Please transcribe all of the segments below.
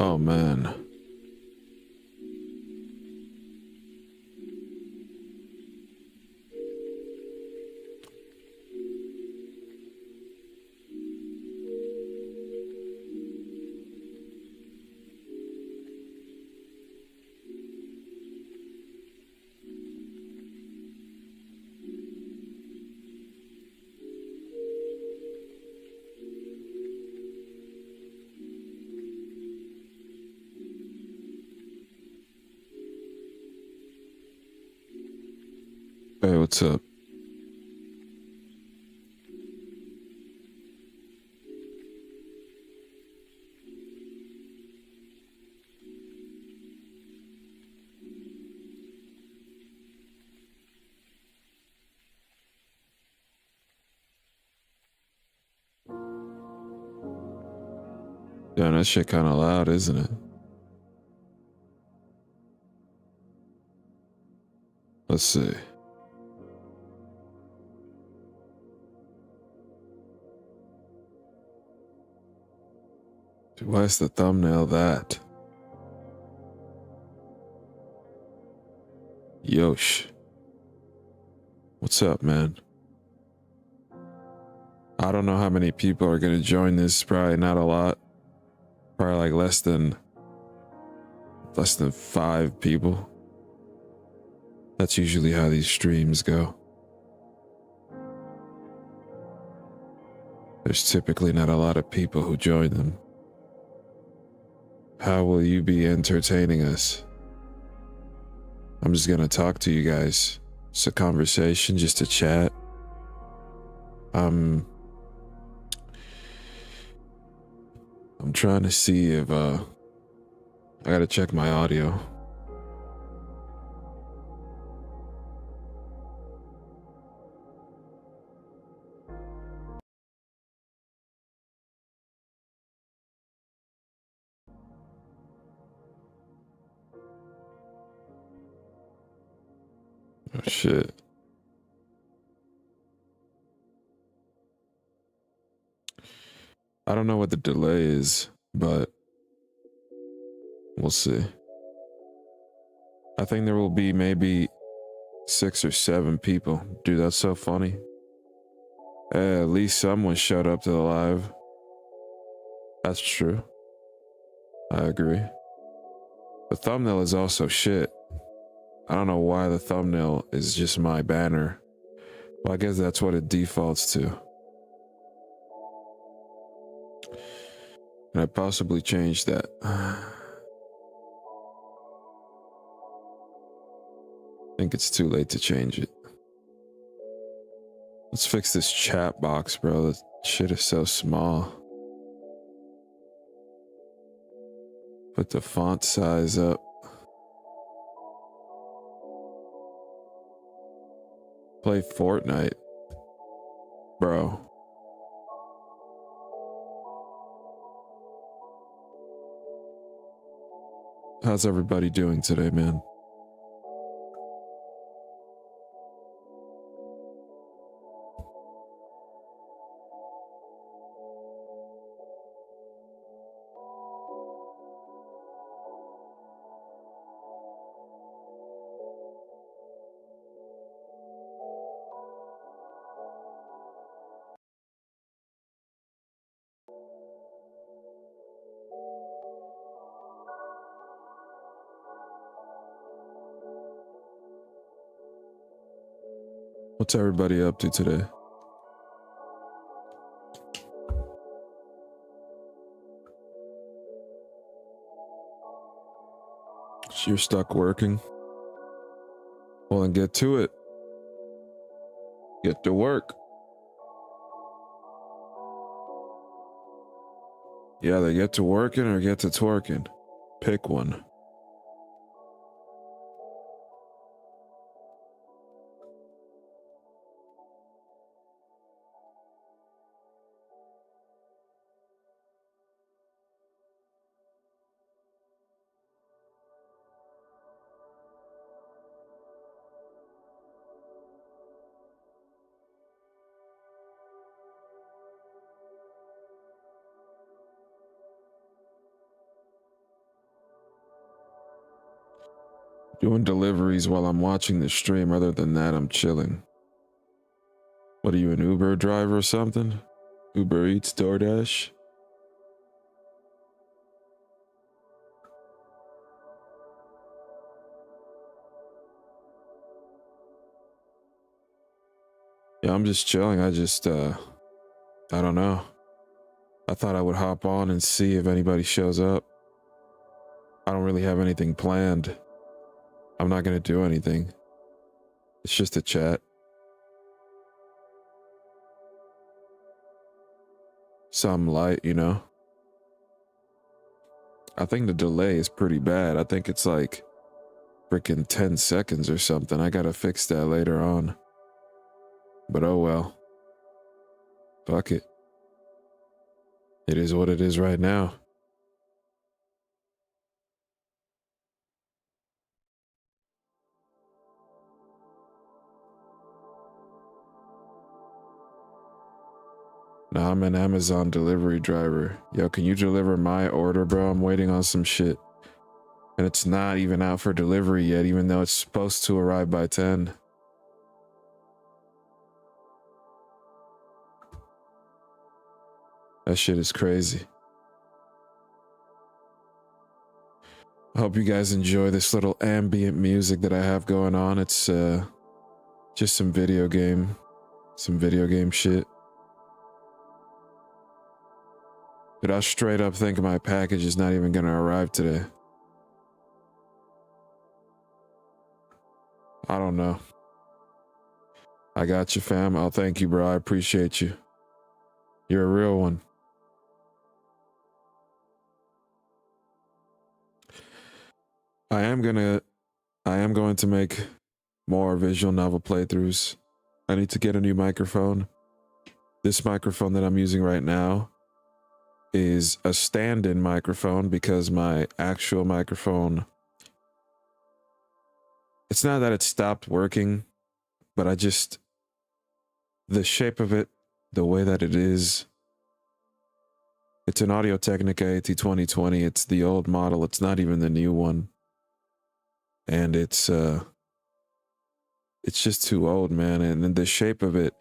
Oh man. Hey, what's up? Yeah, that shit kind of loud, isn't it? Let's see. Why is the thumbnail that? Yosh. What's up, man? I don't know how many people are gonna join this. Probably not a lot. Probably like less than 5 people. That's usually how these streams go. There's typically not a lot of people who join them. How will you be entertaining us? I'm just gonna talk to you guys. It's a conversation, just a chat. I'm trying to see if I gotta check my audio. Oh shit. I don't know what the delay is, but we'll see. I think there will be maybe 6 or 7 people. Dude, that's so funny. At least someone showed up to the live. That's true. I agree. The thumbnail is also shit. I don't know why the thumbnail is just my banner. Well, I guess that's what it defaults to. Can I possibly change that? I think it's too late to change it. Let's fix this chat box, bro. That shit is so small. Put the font size up. Play Fortnite. Bro. How's everybody doing today, man? What's everybody up to today? You're stuck working? Well, then get to it. Get to work. Yeah, they get to working or get to twerking. Pick one. doing deliveries while I'm watching the stream. Other than that, I'm chilling. What are you, an Uber driver or something? Uber Eats, DoorDash? Yeah, I'm just chilling. I don't know. I thought I would hop on and see if anybody shows up. I don't really have anything planned. I'm not going to do anything. It's just a chat. Something light, you know? I think the delay is pretty bad. I think it's like freaking 10 seconds or something. I gotta fix that later on. But oh well. Fuck it. It is what it is right now. Nah, I'm an Amazon delivery driver. Yo, can you deliver my order, bro? I'm waiting on some shit. And it's not even out for delivery yet, even though it's supposed to arrive by 10. That shit is crazy. I hope you guys enjoy this little ambient music that I have going on. It's just some video game shit. But I straight up think my package is not even gonna arrive today. I don't know. I got you, fam. I'll thank you, bro. I appreciate you. You're a real one. I am going to make more visual novel playthroughs. I need to get a new microphone. This microphone that I'm using right now is a stand-in microphone because my actual microphone, it's not that it stopped working, but the shape of it, the way that it is, it's an Audio-Technica AT2020. It's the old model. It's not even the new one. And it's just too old, man. And then the shape of it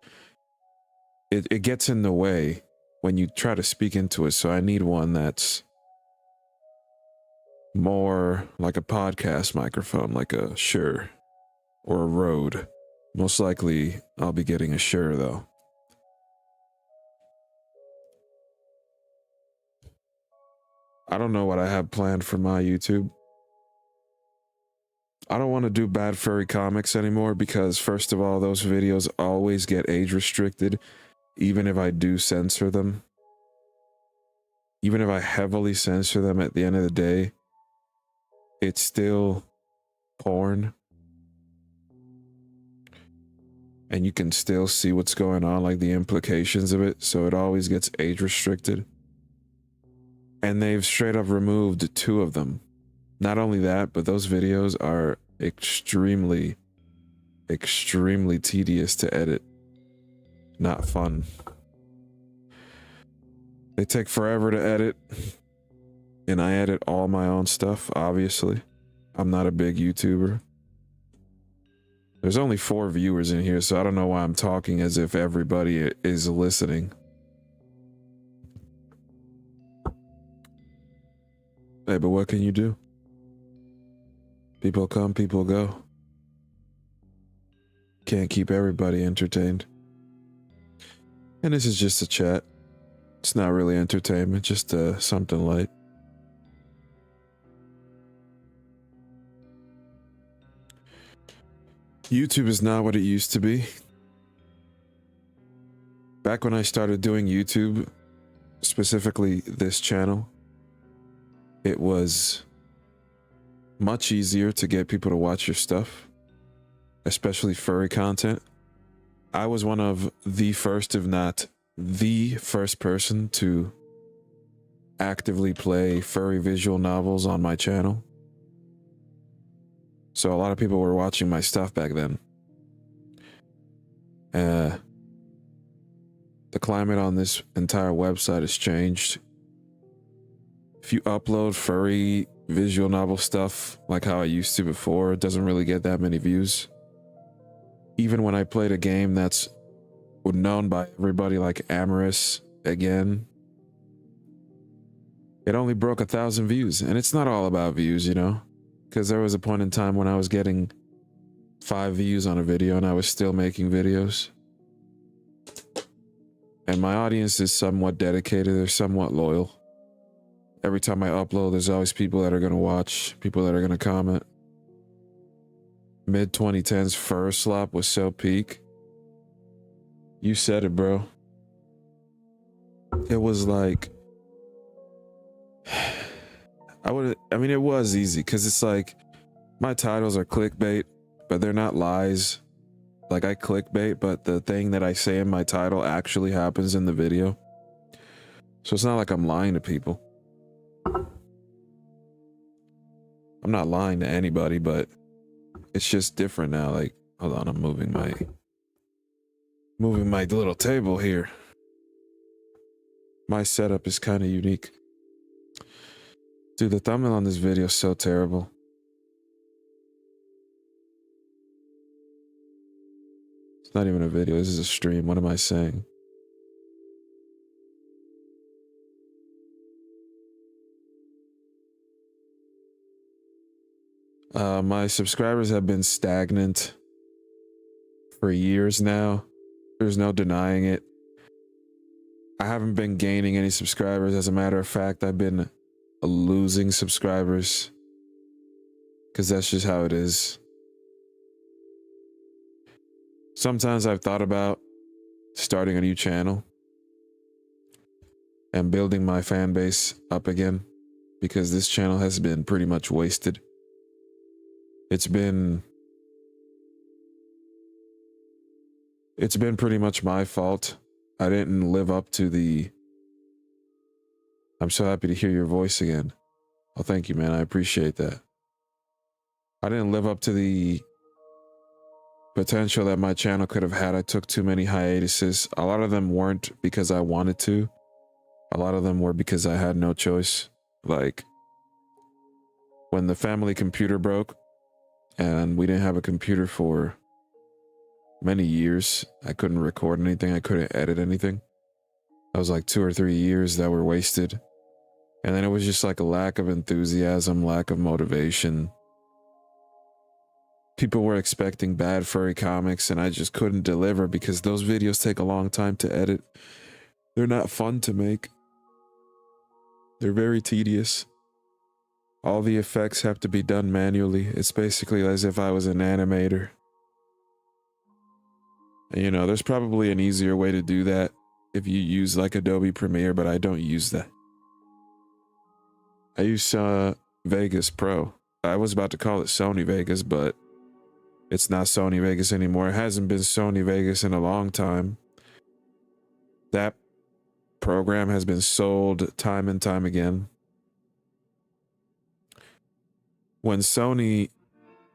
gets in the way when you try to speak into it. So I need one that's more like a podcast microphone, like a Shure or a Rode. Most likely I'll be getting a Shure though. I don't know what I have planned for my YouTube. I don't want to do Bad Furry Comics anymore because, first of all, those videos always get age restricted, even if I do censor them. Even if I heavily censor them, at the end of the day, it's still porn. And you can still see what's going on, like the implications of it, so it always gets age restricted. And they've straight up removed 2 of them. Not only that, but those videos are extremely tedious to edit. Not fun. They take forever to edit. And I edit all my own stuff, obviously. I'm not a big YouTuber. There's only 4 viewers in here, so I don't know why I'm talking as if everybody is listening. Hey, but what can you do? People come, people go. Can't keep everybody entertained. And this is just a chat. It's not really entertainment, just something light. YouTube is not what it used to be. Back when I started doing YouTube, specifically this channel, it was much easier to get people to watch your stuff, especially furry content. I was one of the first, if not the first person to actively play furry visual novels on my channel. So a lot of people were watching my stuff back then. The climate on this entire website has changed. If you upload furry visual novel stuff like how I used to before. It doesn't really get that many views. Even when I played a game that's known by everybody like Amorous again, it only broke 1,000 views. And it's not all about views, you know, because there was a point in time when I was getting 5 views on a video and I was still making videos. And my audience is somewhat dedicated. They're somewhat loyal. Every time I upload, there's always people that are going to watch, people that are going to comment. Mid 2010s Fur Slop was so peak. You said it, bro. It was like, I mean, it was easy because it's like my titles are clickbait, but they're not lies. Like I clickbait, but the thing that I say in my title actually happens in the video. So it's not like I'm lying to people. I'm not lying to anybody, but it's just different now. Like, hold on, I'm moving my little table here. My setup is kind of unique. Dude, the thumbnail on this video is so terrible. It's not even a video, this is a stream. What am I saying? My subscribers have been stagnant for years now. There's no denying it. I haven't been gaining any subscribers. As a matter of fact, I've been losing subscribers because that's just how it is. Sometimes I've thought about starting a new channel and building my fan base up again because this channel has been pretty much wasted. It's been pretty much my fault. I didn't live up to the... I'm so happy to hear your voice again. Oh, thank you, man. I appreciate that. I didn't live up to the potential that my channel could have had. I took too many hiatuses. A lot of them weren't because I wanted to. A lot of them were because I had no choice. Like, when the family computer broke and we didn't have a computer for many years, I couldn't record anything. I couldn't edit anything. That was like 2 or 3 years that were wasted. And then it was just like a lack of enthusiasm, lack of motivation. People were expecting bad furry comics and I just couldn't deliver because those videos take a long time to edit. They're not fun to make. They're very tedious. All the effects have to be done manually. It's basically as if I was an animator. And, you know, there's probably an easier way to do that if you use like Adobe Premiere, but I don't use that. I use Vegas Pro. I was about to call it Sony Vegas, but it's not Sony Vegas anymore. It hasn't been Sony Vegas in a long time. That program has been sold time and time again. When Sony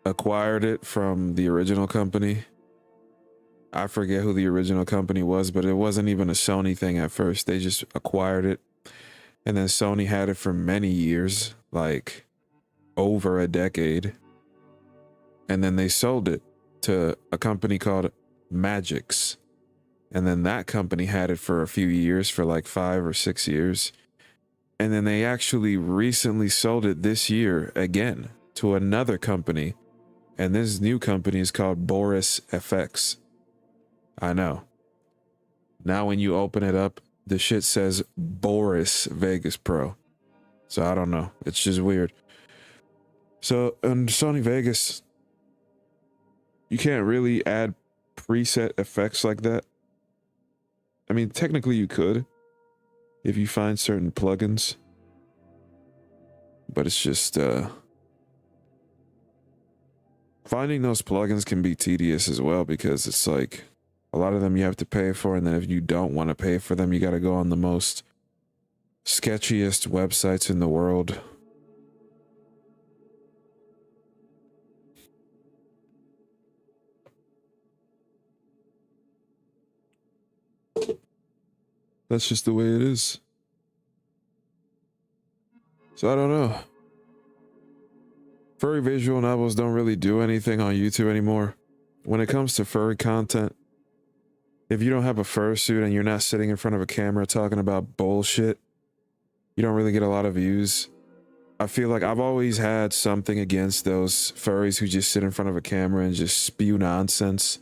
acquired it from the original company, I forget who the original company was, but it wasn't even a Sony thing at first. They just acquired it. And then Sony had it for many years, like over a decade. And then they sold it to a company called Magix. And then that company had it for a few years, for like 5 or 6 years. And then they actually recently sold it this year again to another company. And this new company is called Boris FX. I know. Now when you open it up, the shit says Boris Vegas Pro. So I don't know. It's just weird. So in Sony Vegas, you can't really add preset effects like that. I mean, technically you could if you find certain plugins. But it's just finding those plugins can be tedious as well because it's like a lot of them you have to pay for, and then if you don't want to pay for them, you got to go on the most sketchiest websites in the world. That's just the way it is. So I don't know. Furry visual novels don't really do anything on YouTube anymore. When it comes to furry content, if you don't have a fursuit and you're not sitting in front of a camera talking about bullshit, you don't really get a lot of views. I feel like I've always had something against those furries who just sit in front of a camera and just spew nonsense.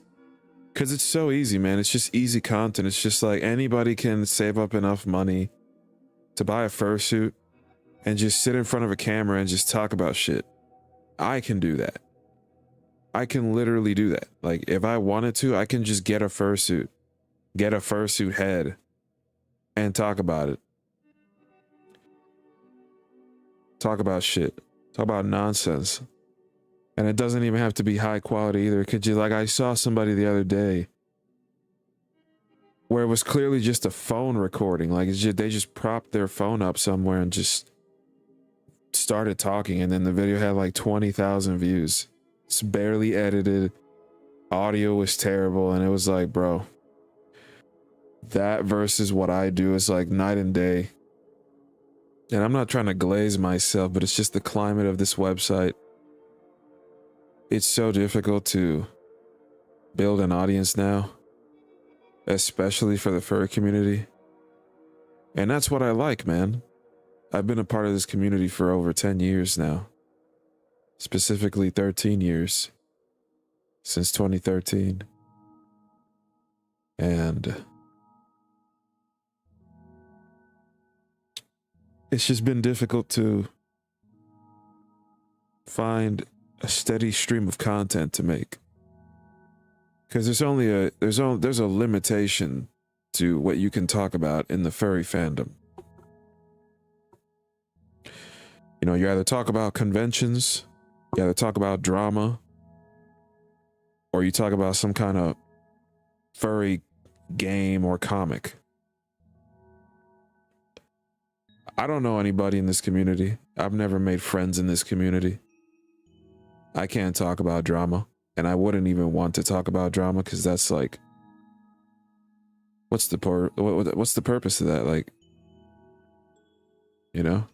Because it's so easy, man. It's just easy content. It's just like anybody can save up enough money to buy a fursuit and just sit in front of a camera and just talk about shit. I can do that. I can literally do that. Like, if I wanted to, I can just get a fursuit head, and talk about it. Talk about shit. Talk about nonsense. And it doesn't even have to be high quality either. It could just, like, I saw somebody the other day where it was clearly just a phone recording. Like, it's just, they just propped their phone up somewhere and just started talking, and then the video had like 20,000 views. It's barely edited. Audio was terrible, and it was like, bro, that versus what I do is like night and day. And I'm not trying to glaze myself, but it's just the climate of this website. It's so difficult to build an audience now, especially for the furry community. And that's what I like, man. I've been a part of this community for over 10 years now. Specifically 13 years. Since 2013. And it's just been difficult to find a steady stream of content to make. Because there's a limitation to what you can talk about in the furry fandom. You know, you either talk about conventions, you either talk about drama, or you talk about some kind of furry game or comic. I don't know anybody in this community. I've never made friends in this community. I can't talk about drama, and I wouldn't even want to talk about drama because that's like, what's the purpose of that? Like, you know?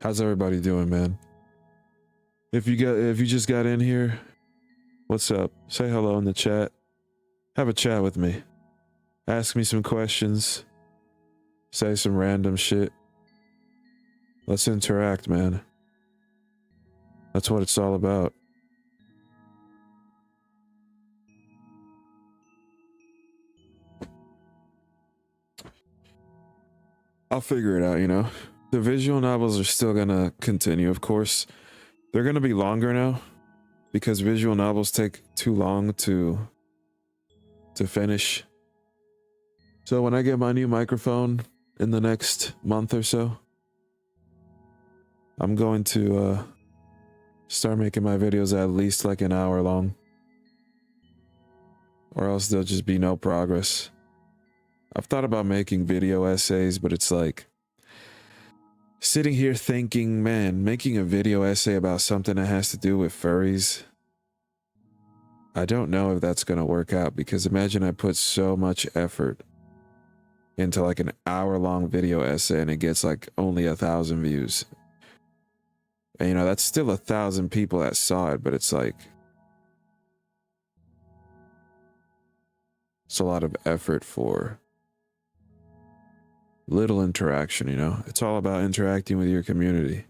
How's everybody doing, man? If you just got in here, what's up? Say hello in the chat. Have a chat with me. Ask me some questions. Say some random shit. Let's interact, man. That's what it's all about. I'll figure it out, you know? The visual novels are still gonna continue, of course. They're gonna be longer now because visual novels take too long to finish. So when I get my new microphone in the next month or so, I'm going to start making my videos at least like an hour long, or else there'll just be no progress. I've thought about making video essays, but it's like sitting here thinking, man, making a video essay about something that has to do with furries, I don't know if that's gonna work out, because imagine I put so much effort into like an hour-long video essay and it gets like only 1,000 views. And you know, that's still 1,000 people that saw it, but it's like, it's a lot of effort for little interaction, you know? It's all about interacting with your community.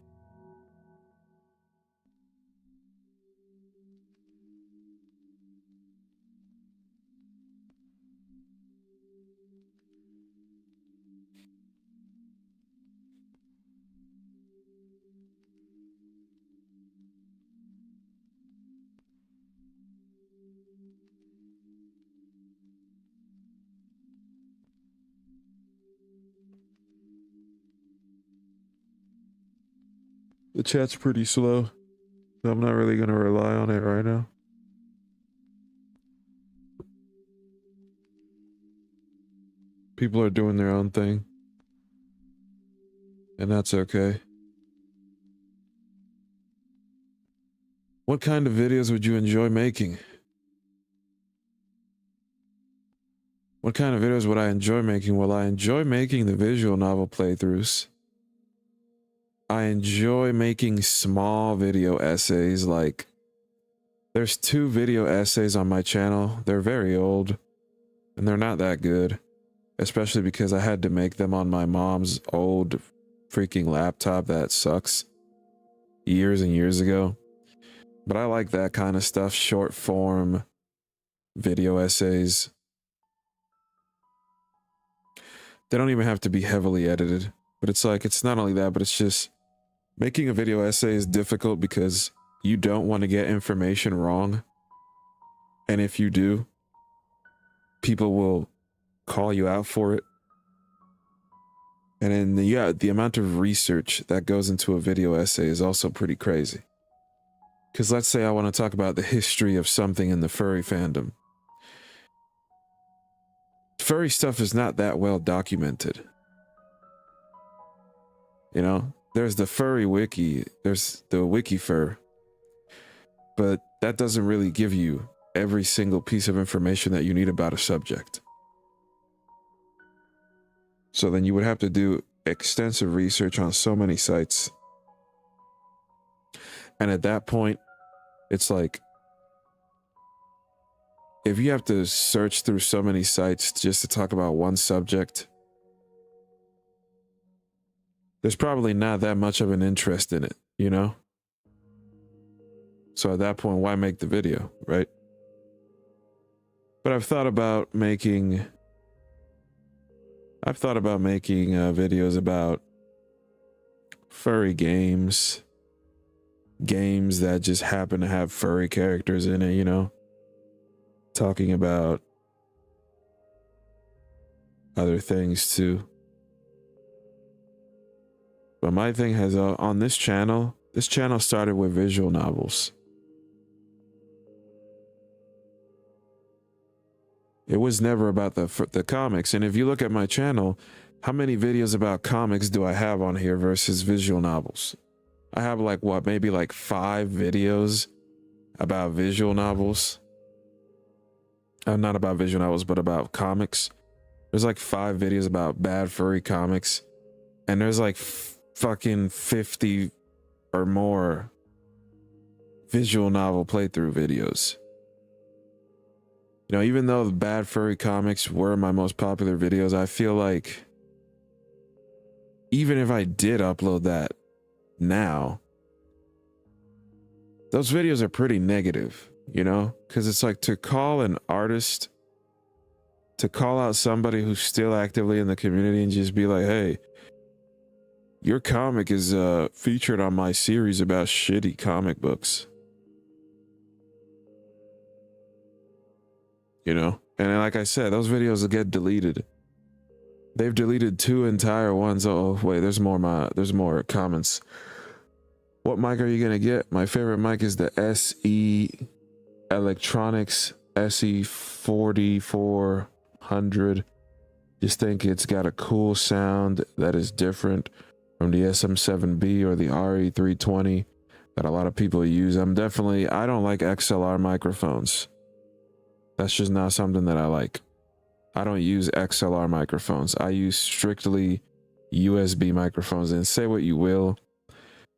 The chat's pretty slow, so I'm not really going to rely on it right now. People are doing their own thing, and that's okay. What kind of videos would you enjoy making? What kind of videos would I enjoy making? Well, I enjoy making the visual novel playthroughs. I enjoy making small video essays. Like, there's 2 video essays on my channel. They're very old and they're not that good, especially because I had to make them on my mom's old freaking laptop that sucks years and years ago. But I like that kind of stuff, short form video essays. They don't even have to be heavily edited, but it's like, it's not only that, but it's just making a video essay is difficult because you don't want to get information wrong. And if you do, people will call you out for it. And then the amount of research that goes into a video essay is also pretty crazy. Because let's say I want to talk about the history of something in the furry fandom. Furry stuff is not that well documented. You know, there's the furry wiki, there's the Wikifur, but that doesn't really give you every single piece of information that you need about a subject. So then you would have to do extensive research on so many sites. And at that point, it's like, if you have to search through so many sites just to talk about one subject, there's probably not that much of an interest in it, you know? So at that point, why make the video, right? But I've thought about making videos about furry games that just happen to have furry characters in it, you know? Talking about other things too. But my thing has on this channel started with visual novels. It was never about the comics. And if you look at my channel, how many videos about comics do I have on here versus visual novels? I have like what, maybe like 5 videos about visual novels. Not about visual novels, but about comics. There's like 5 videos about bad furry comics. And there's like fucking 50 or more visual novel playthrough videos. You know, even though the bad furry comics were my most popular videos, I feel like even if I did upload that now, those videos are pretty negative, you know? Because it's like, to call an artist, to call out somebody who's still actively in the community and just be like, hey, your comic is featured on my series about shitty comic books. You know? And like I said, those videos will get deleted. They've deleted 2 entire ones. Oh, wait, there's more comments. What mic are you gonna get? My favorite mic is the SE Electronics SE4400. Just think it's got a cool sound that is different from the SM7B or the RE320 that a lot of people use. I don't like XLR microphones. That's just not something that I like. I don't use XLR microphones. I use strictly USB microphones. And say what you will,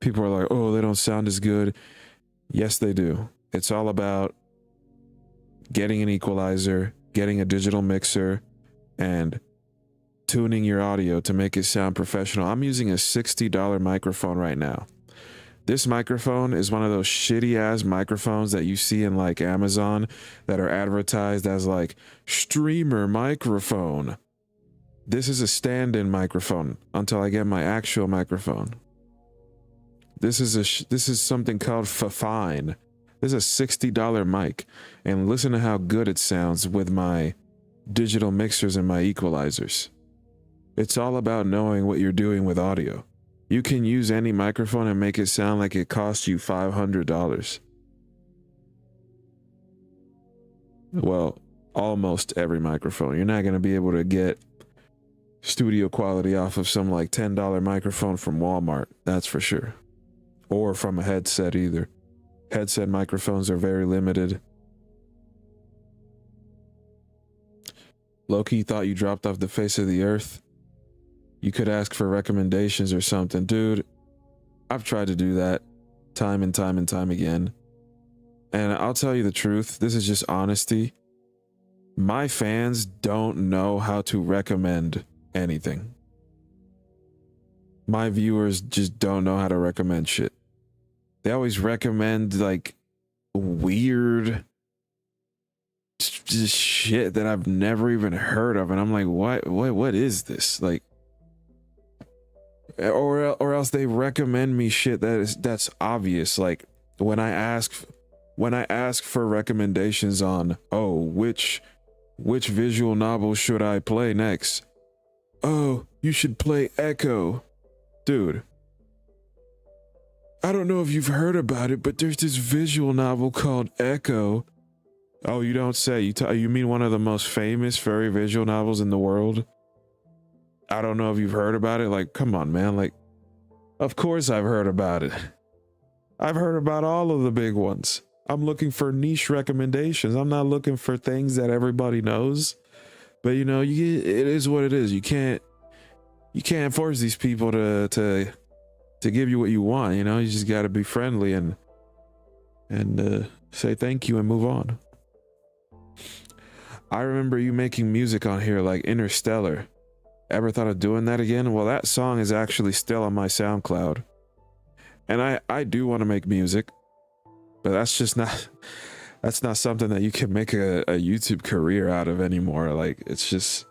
people are like, oh, they don't sound as good. Yes, they do. It's all about getting an equalizer, getting a digital mixer, and tuning your audio to make it sound professional. I'm using a $60 microphone right now. This microphone is one of those shitty ass microphones that you see in like Amazon that are advertised as like streamer microphone. This is a stand-in microphone until I get my actual microphone. This is something called Fifine. This is a $60 mic, and listen to how good it sounds with my digital mixers and my equalizers. It's all about knowing what you're doing with audio. You can use any microphone and make it sound like it costs you $500. Well, almost every microphone. You're not going to be able to get studio quality off of some like $10 microphone from Walmart, that's for sure. Or from a headset either. Headset microphones are very limited. Loki thought you dropped off the face of the earth. You could ask for recommendations or something. Dude, I've tried to do that time and time and time again. And I'll tell you the truth, this is just honesty. My fans don't know how to recommend anything. My viewers just don't know how to recommend shit. They always recommend like weird just shit that I've never even heard of, and I'm like, what is this? Like, or else they recommend me shit that's obvious. Like when I ask for recommendations on, oh, which visual novel should I play next? Oh, you should play Echo. Dude, I don't know if you've heard about it, but there's this visual novel called Echo. Oh, you don't say. You mean one of the most famous furry visual novels in the world? I don't know if you've heard about it. Like, come on, man. Like, of course I've heard about it. I've heard about all of the big ones. I'm looking for niche recommendations. I'm not looking for things that everybody knows. But you know, it is what it is. You can't force these people to give you what you want. You know, you just got to be friendly and say thank you and move on. I remember you making music on here like Interstellar. Ever thought of doing that again? Well, that song is actually still on my SoundCloud. And I do want to make music, but that's not something that you can make a YouTube career out of anymore. Like, it's just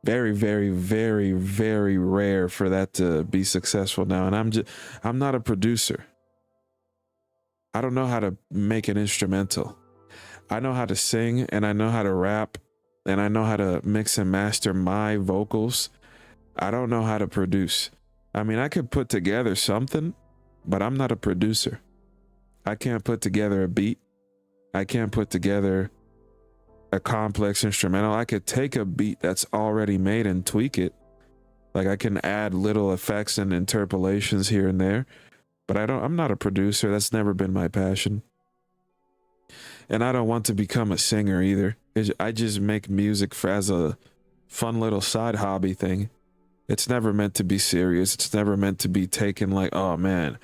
very, very, very, very rare for that to be successful now. And I'm not a producer. I don't know how to make an instrumental. I know how to sing, and I know how to rap, and I know how to mix and master my vocals. I don't know how to produce. I mean, I could put together something, but I'm not a producer. I can't put together a beat. I can't put together a complex instrumental. I could take a beat that's already made and tweak it. Like, I can add little effects and interpolations here and there, but I'm not a producer. That's never been my passion. And I don't want to become a singer either. I just make music as a fun little side hobby thing. It's never meant to be serious. It's never meant to be taken like, oh man,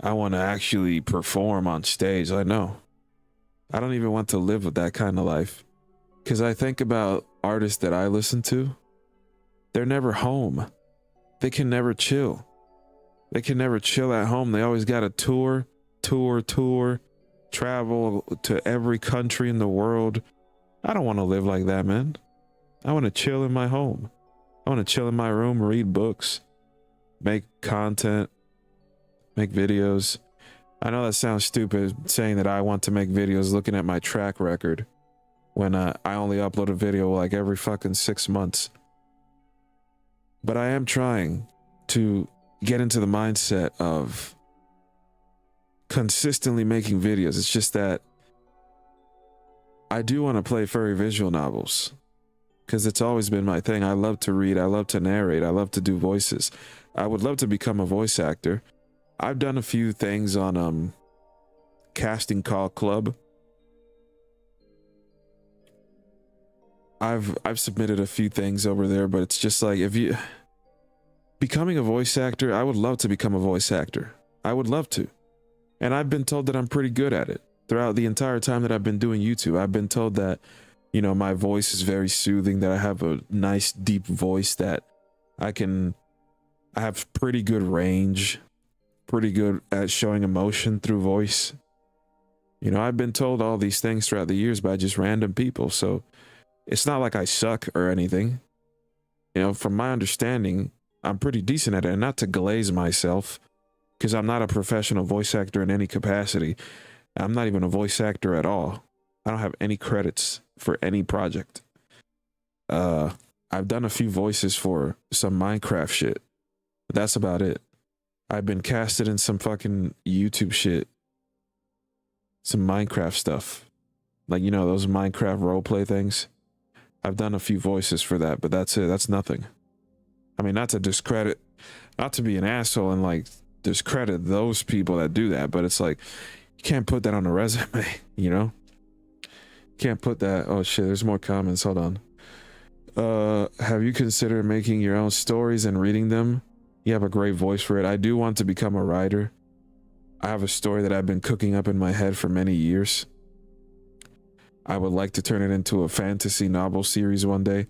I want to actually perform on stage. I know. I don't even want to live with that kind of life. Because I think about artists that I listen to. They're never home. They can never chill. They can never chill at home. They always got to tour, travel to every country in the world. I don't want to live like that, man. I want to chill in my home. I want to chill in my room, read books, make content, make videos. I know that sounds stupid saying that I want to make videos looking at my track record when I only upload a video like every fucking 6 months. But I am trying to get into the mindset of consistently making videos. It's just that I do want to play furry visual novels because it's always been my thing. I love to read. I love to narrate. I love to do voices. I would love to become a voice actor. I've done a few things on Casting Call Club. I've submitted a few things over there, but it's just like, if you becoming a voice actor, I would love to become a voice actor. I would love to. And I've been told that I'm pretty good at it. Throughout the entire time that I've been doing YouTube, I've been told that, you know, my voice is very soothing, that I have a nice deep voice, that I have pretty good range, pretty good at showing emotion through voice. You know, I've been told all these things throughout the years by just random people. So it's not like I suck or anything. You know, from my understanding, I'm pretty decent at it. And not to glaze myself, because I'm not a professional voice actor in any capacity. I'm not even a voice actor at all. I don't have any credits for any project. I've done a few voices for some Minecraft shit, but that's about it. I've been casted in some fucking YouTube shit. Some Minecraft stuff. Like, you know, those Minecraft roleplay things. I've done a few voices for that, but that's it. That's nothing. I mean, not to discredit, not to be an asshole and like discredit those people that do that, but it's like, you can't put that on a resume, you know? Can't put that. Oh shit, there's more comments. Hold on. Have you considered making your own stories and reading them? You have a great voice for it. I do want to become a writer. I have a story that I've been cooking up in my head for many years. I would like to turn it into a fantasy novel series one day.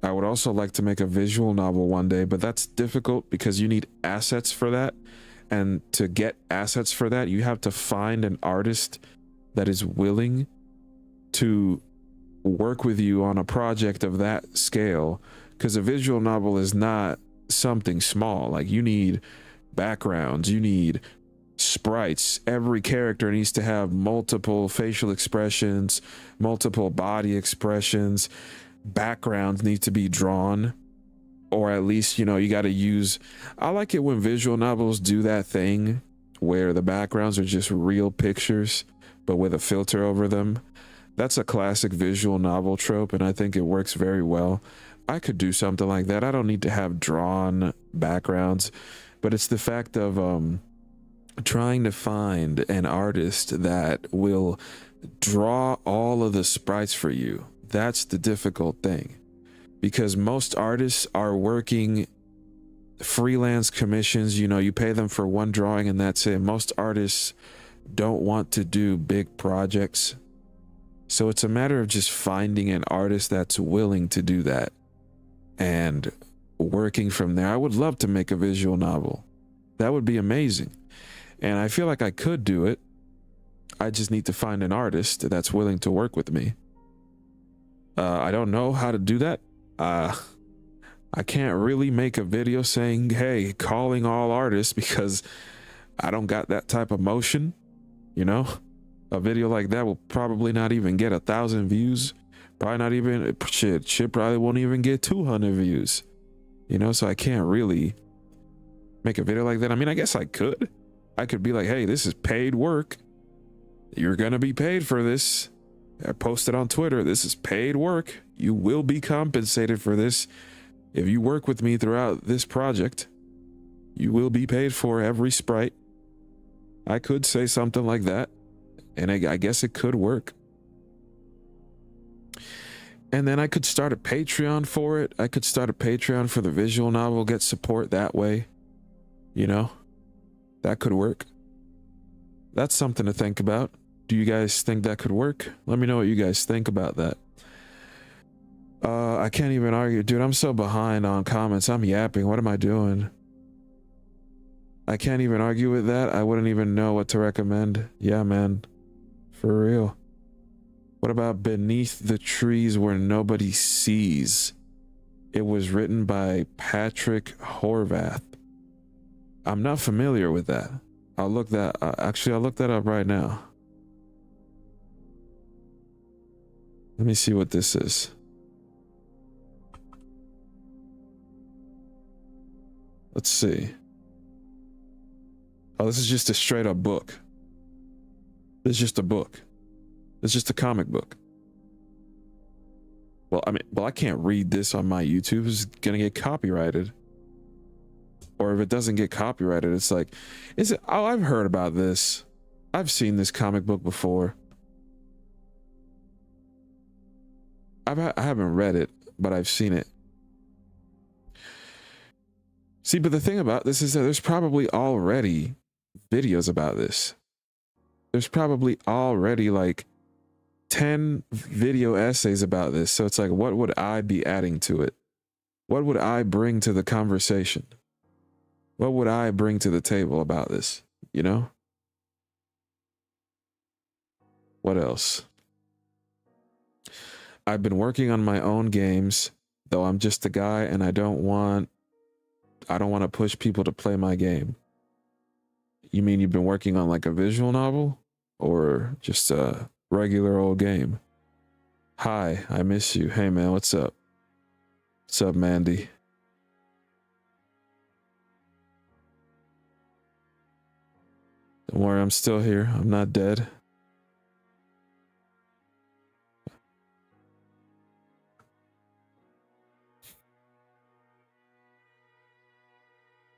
I would also like to make a visual novel one day, but that's difficult because you need assets for that. And to get assets for that, you have to find an artist that is willing to work with you on a project of that scale, because a visual novel is not something small. Like, you need backgrounds, you need sprites. Every character needs to have multiple facial expressions, multiple body expressions. Backgrounds need to be drawn, or at least, you know, you got to use, I like it when visual novels do that thing where the backgrounds are just real pictures but with a filter over them. That's a classic visual novel trope, and I think it works very well. I could do something like that. I don't need to have drawn backgrounds, but it's the fact of trying to find an artist that will draw all of the sprites for you. That's the difficult thing, because most artists are working freelance commissions. You know, you pay them for one drawing and that's it. Most artists don't want to do big projects. So it's a matter of just finding an artist that's willing to do that and working from there. I would love to make a visual novel. That would be amazing. And I feel like I could do it. I just need to find an artist that's willing to work with me. I don't know how to do that. I can't really make a video saying, hey, calling all artists, because I don't got that type of motion. You know, a video like that will probably not even get 1,000 views. Probably not even, shit probably won't even get 200 views. You know, so I can't really make a video like that. I mean, I guess I could. I could be like, hey, this is paid work. You're going to be paid for this. I posted on Twitter, this is paid work. You will be compensated for this. If you work with me throughout this project, you will be paid for every sprite. I could say something like that, and I guess it could work. And then I could start a Patreon for it. I could start a Patreon for the visual novel, get support that way. You know, that could work. That's something to think about. Do you guys think that could work? Let me know what you guys think about that. I can't even argue. Dude, I'm so behind on comments. I'm yapping. What am I doing? I can't even argue with that. I wouldn't even know what to recommend. Yeah, man. For real. What about Beneath the Trees Where Nobody Sees? It was written by Patrick Horvath. I'm not familiar with that. I'll look that actually, I'll look that up right now. Let me see what this is. Let's see. Oh, this is just a straight up book. This is just a book. It's just a comic book. Well, I can't read this on my YouTube. It's gonna get copyrighted. Or if it doesn't get copyrighted, it's like, is it? Oh, I've heard about this. I've seen this comic book before. I haven't read it, but I've seen it. See, but the thing about this is that there's probably already videos about this. There's probably already like 10 video essays about this. So it's like, what would I be adding to it? What would I bring to the conversation? What would I bring to the table about this? You know? What else? I've been working on my own games, though I'm just a guy and I don't want to push people to play my game. You mean you've been working on like a visual novel or just a regular old game? Hi, I miss you. Hey man, what's up? What's up, Mandy? Don't worry, I'm still here. I'm not dead.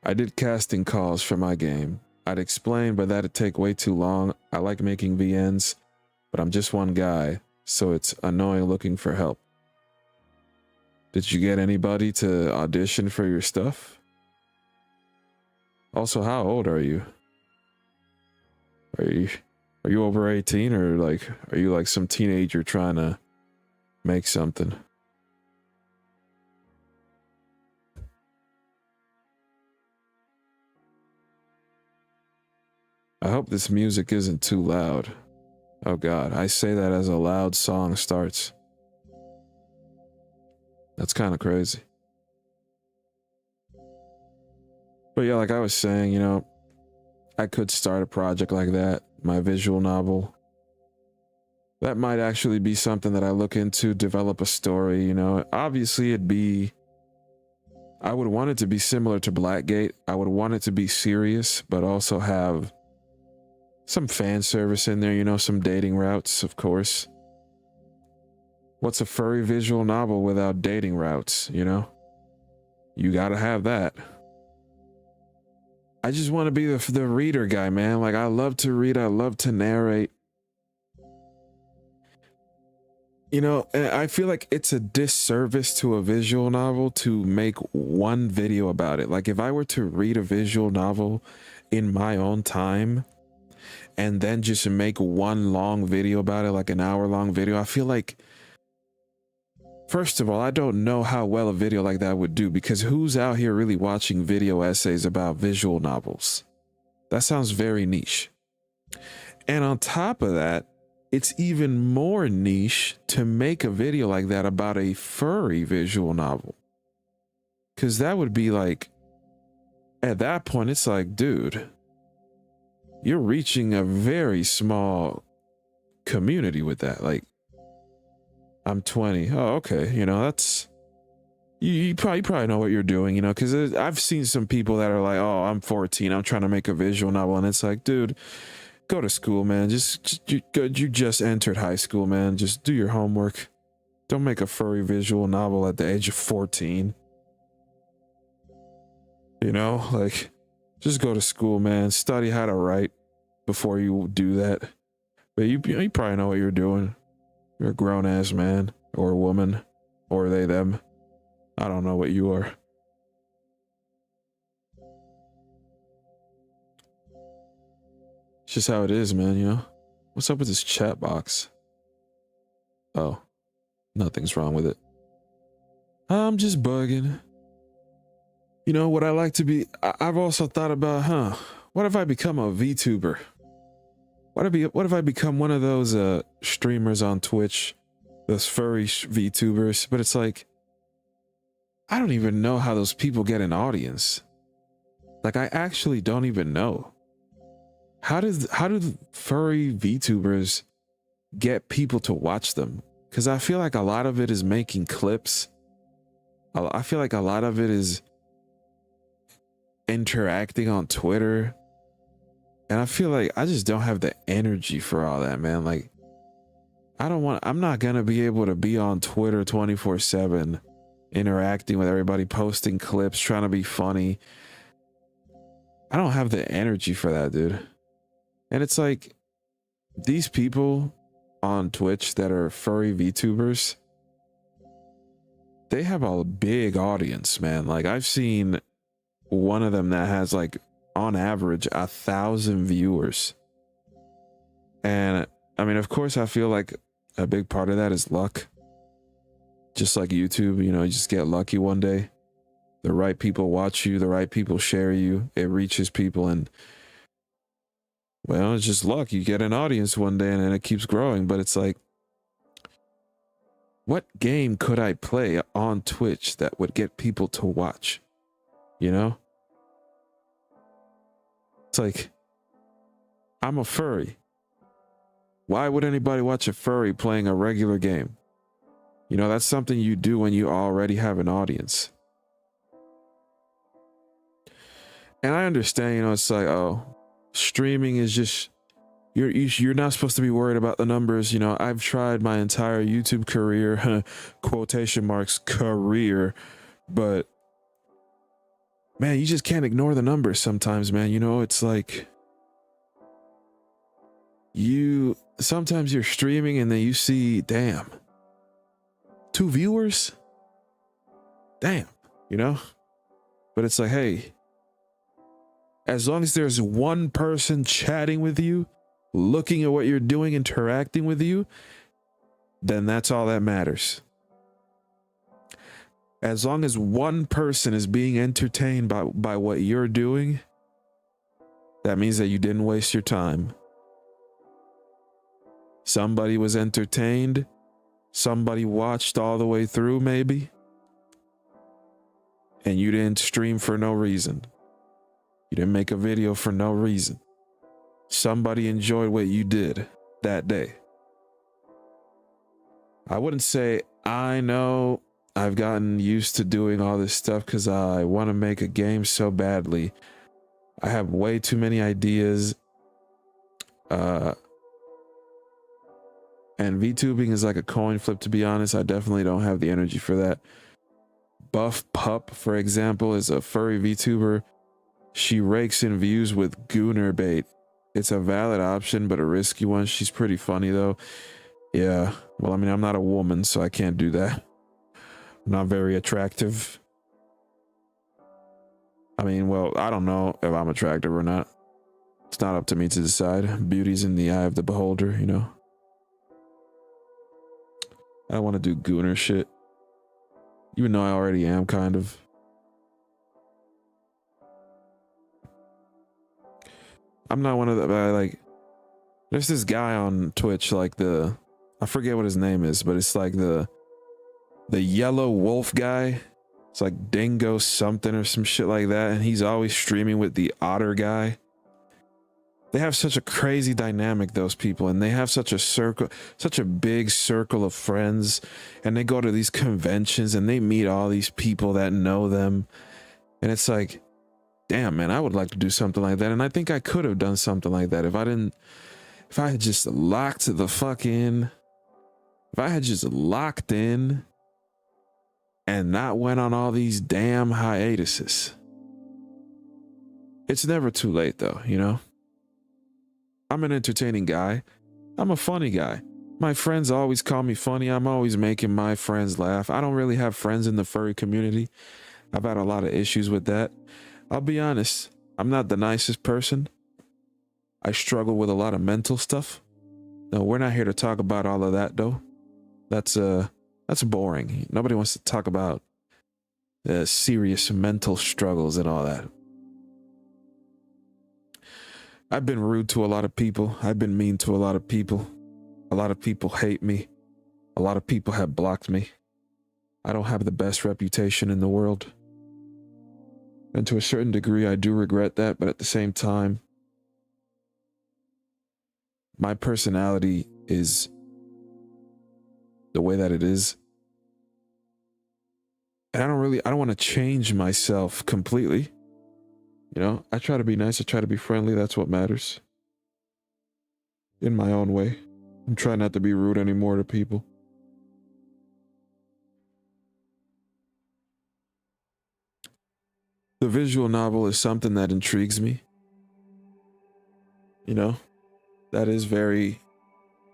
I did casting calls for my game. I'd explain, but that'd take way too long. I like making VNs, but I'm just one guy, so it's annoying looking for help. Did you get anybody to audition for your stuff? Also, how old are you? Are you are you over 18, or like are you like some teenager trying to make something? I hope this music isn't too loud. Oh god, I say that as a loud song starts. That's kind of crazy. But yeah, like I was saying, you know, I could start a project like that, my visual novel. That might actually be something that I look into, develop a story, you know. Obviously, I would want it to be similar to Blackgate. I would want it to be serious, but also have some fan service in there, you know, some dating routes, of course. What's a furry visual novel without dating routes, you know? You gotta have that. I just want to be the reader guy, man. Like, I love to read, I love to narrate. You know, and I feel like it's a disservice to a visual novel to make one video about it. Like, if I were to read a visual novel in my own time and then just make one long video about it, like an hour-long video, I feel like, first of all, I don't know how well a video like that would do, because who's out here really watching video essays about visual novels? That sounds very niche. And on top of that, it's even more niche to make a video like that about a furry visual novel. Because that would be like, at that point, it's like, dude, you're reaching a very small community with that. Like, I'm 20. Oh, okay. You know, that's, you probably know what you're doing, you know, because I've seen some people that are like, oh, I'm 14, I'm trying to make a visual novel. And it's like, dude, go to school, man. You just entered high school, man. Just do your homework. Don't make a furry visual novel at the age of 14. You know, like, just go to school, man. Study how to write before you do that. But you probably know what you're doing. You're a grown ass man or woman, or they, them. I don't know what you are. It's just how it is, man, you know? What's up with this chat box? Oh, nothing's wrong with it. I'm just bugging. You know what I like to be? I've also thought about, what if I become a VTuber? What if I become one of those streamers on Twitch, those furry VTubers? But it's like, I don't even know how those people get an audience. Like, I actually don't even know. How do furry VTubers get people to watch them? Because I feel like a lot of it is making clips. I feel like a lot of it is interacting on Twitter. And I feel like I just don't have the energy for all that, man. Like, I'm not going to be able to be on Twitter 24/7, interacting with everybody, posting clips, trying to be funny. I don't have the energy for that, dude. And it's like, these people on Twitch that are furry VTubers, they have a big audience, man. Like, I've seen one of them that has, like, on average 1,000 viewers. And I mean, of course, I feel like a big part of that is luck. Just like YouTube, you know, you just get lucky one day. The right people watch you, the right people share you, it reaches people, and well, it's just luck. You get an audience one day and then it keeps growing. But it's like, what game could I play on Twitch that would get people to watch? You know? It's like, I'm a furry. Why would anybody watch a furry playing a regular game? You know, that's something you do when you already have an audience. And I understand, you know, it's like, oh, streaming is just, you're not supposed to be worried about the numbers. You know, I've tried my entire YouTube career, quotation marks, career, but man, you just can't ignore the numbers sometimes, man. You know, it's like, sometimes you're streaming and then you see, damn, 2 viewers, damn, you know. But it's like, hey, As long as there's one person chatting with you, looking at what you're doing, interacting with you, then that's all that matters. As long as one person is being entertained by what you're doing, that means that you didn't waste your time. Somebody was entertained. Somebody watched all the way through, maybe. And you didn't stream for no reason. You didn't make a video for no reason. Somebody enjoyed what you did that day. I wouldn't say I know I've gotten used to doing all this stuff because I want to make a game so badly. I have way too many ideas. And VTubing is like a coin flip, to be honest. I definitely don't have the energy for that. Buff Pup, for example, is a furry VTuber. She rakes in views with Gooner bait. It's a valid option, but a risky one. She's pretty funny, though. Yeah, well, I mean, I'm not a woman, so I can't do that. I'm not very attractive. I mean, well, I don't know if I'm attractive or not. It's not up to me to decide. Beauty's in the eye of the beholder, you know? I don't want to do Gooner shit. Even though I already am, kind of. I'm not one of the, like, there's this guy on Twitch, like I forget what his name is, but it's like the yellow wolf guy. It's like Dingo something or some shit like that. And he's always streaming with the otter guy. They have such a crazy dynamic, those people, and they have such a big circle of friends, and they go to these conventions and they meet all these people that know them. And it's like, damn, man, I would like to do something like that. And I think I could have done something like that if I had just locked in and not went on all these damn hiatuses. It's never too late, though, you know? I'm an entertaining guy. I'm a funny guy. My friends always call me funny. I'm always making my friends laugh. I don't really have friends in the furry community. I've had a lot of issues with that. I'll be honest, I'm not the nicest person. I struggle with a lot of mental stuff. No, we're not here to talk about all of that, though. That's boring. Nobody wants to talk about serious mental struggles and all that. I've been rude to a lot of people. I've been mean to a lot of people. A lot of people hate me. A lot of people have blocked me. I don't have the best reputation in the world. And to a certain degree, I do regret that, but at the same time, my personality is the way that it is. And I don't want to change myself completely. You know, I try to be nice. I try to be friendly. That's what matters. In my own way. I'm trying not to be rude anymore to people. The visual novel is something that intrigues me. You know, that is very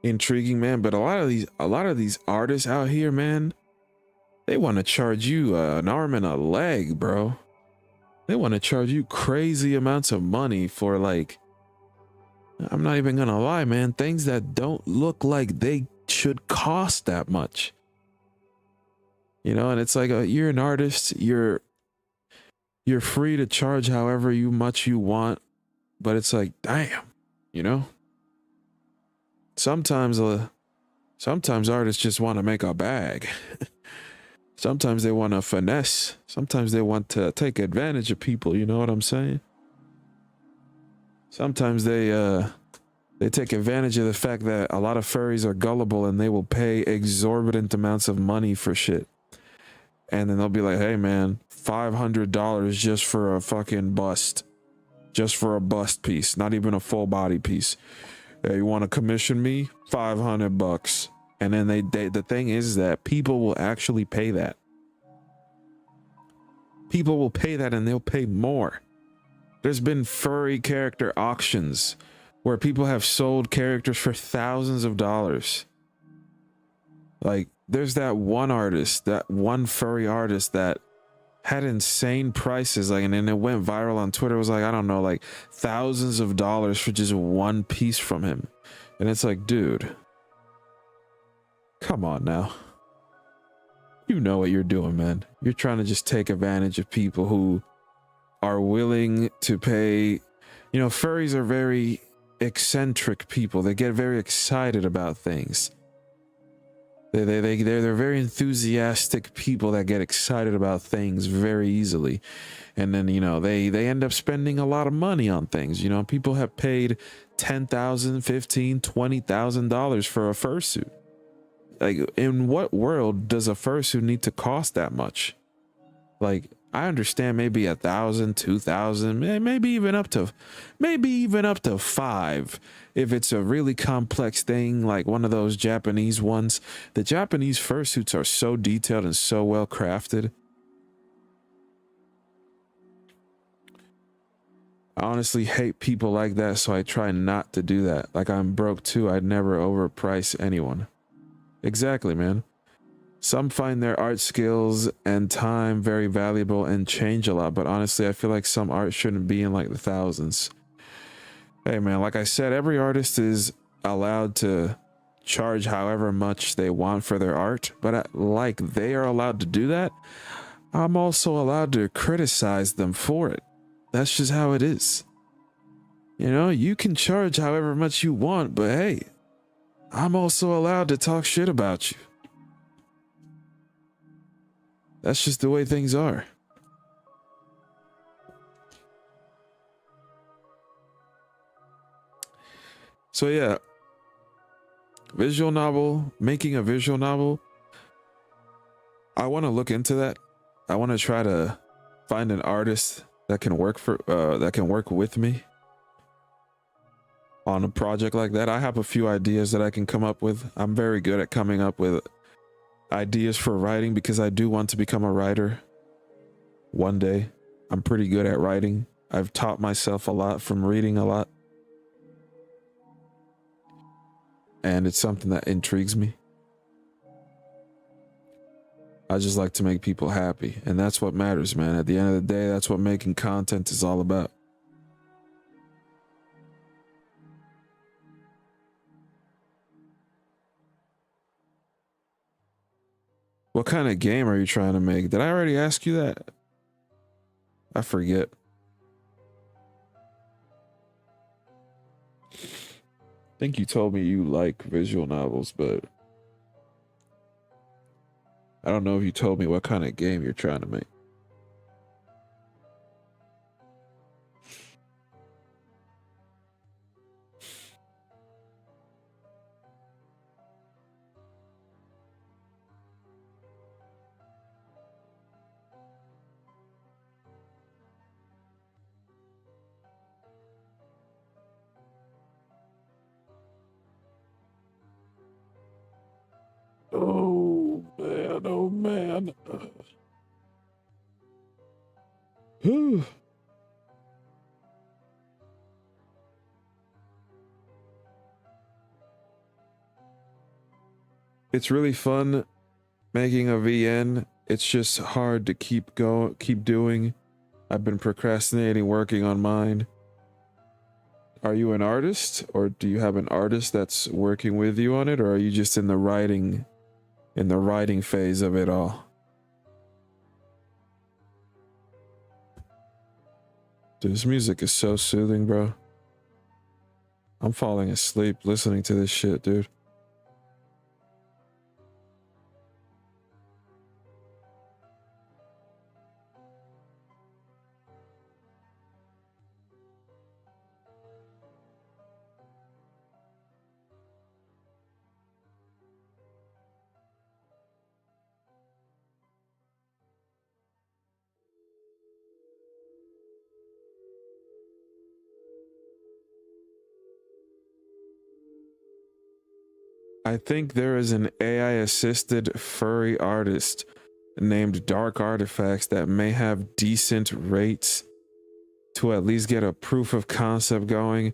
intriguing, man. But a lot of these artists out here, man, they want to charge you an arm and a leg, bro. They want to charge you crazy amounts of money for, like, I'm not even gonna lie, man, things that don't look like they should cost that much. You know, and it's like, you're an artist, you're free to charge however much you want, but it's like, damn, you know? Sometimes artists just want to make a bag. Sometimes they want to finesse. Sometimes they want to take advantage of people. You know what I'm saying? Sometimes they take advantage of the fact that a lot of furries are gullible and they will pay exorbitant amounts of money for shit. And then they'll be like, hey man, $500 just for a fucking bust. Just for a bust piece, not even a full body piece. Hey, you want to commission me? $500. And then the thing is that people will actually pay that. People will pay that, and they'll pay more. There's been furry character auctions where people have sold characters for thousands of dollars. Like, there's that one artist, that one furry artist that had insane prices, like, and then it went viral on Twitter. It was like, I don't know, like thousands of dollars for just one piece from him. And it's like, dude, come on now. You know what you're doing, man. You're trying to just take advantage of people who are willing to pay. You know, furries are very eccentric people. They get very excited about things. They're very enthusiastic people that get excited about things very easily. And then, you know, they end up spending a lot of money on things. You know, people have paid $10,000, $15,000, $20,000 for a fursuit. Like, in what world does a fursuit need to cost that much? Like, I understand maybe 1,000, 2,000, maybe even up to $5,000 if it's a really complex thing, like one of those Japanese ones. The Japanese fursuits are so detailed and so well crafted. I honestly hate people like that, so I try not to do that. Like, I'm broke too. I'd never overprice anyone. Exactly, man. Some find their art skills and time very valuable and change a lot, but honestly, I feel like some art shouldn't be in like the thousands. Hey, man, like I said, every artist is allowed to charge however much they want for their art, but like they are allowed to do that, I'm also allowed to criticize them for it. That's just how it is. You know, you can charge however much you want, but hey, I'm also allowed to talk shit about you. That's just the way things are. So yeah, visual novel, making a visual novel. I want to look into that. I want to try to find an artist that can work with me on a project like that. I have a few ideas that I can come up with. I'm very good at coming up with ideas for writing because I do want to become a writer one day. I'm pretty good at writing. I've taught myself a lot from reading a lot. And it's something that intrigues me. I just like to make people happy. And that's what matters, man. At the end of the day, that's what making content is all about. What kind of game are you trying to make? Did I already ask you that? I forget. I think you told me you like visual novels, but I don't know if you told me what kind of game you're trying to make. Oh man, oh man. Whew. It's really fun making a VN. It's just hard to keep doing. I've been procrastinating working on mine. Are you an artist, or do you have an artist that's working with you on it, or are you just in the writing phase of it all? Dude, this music is so soothing, bro. I'm falling asleep listening to this shit, dude. I think there is an AI assisted furry artist named Dark Artifacts that may have decent rates to at least get a proof of concept going.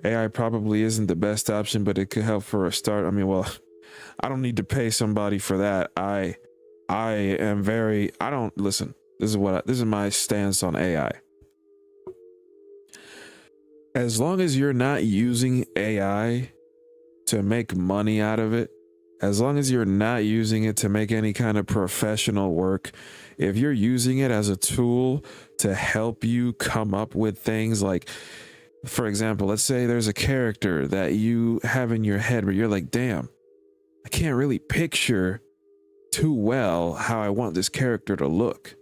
AI probably isn't the best option, but it could help for a start. I mean, well, I don't need to pay somebody for that. I don't listen. This is my stance on AI. As long as you're not using AI to make money out of it, as long as you're not using it to make any kind of professional work, if you're using it as a tool to help you come up with things like, for example, let's say there's a character that you have in your head where you're like, damn, I can't really picture too well how I want this character to look.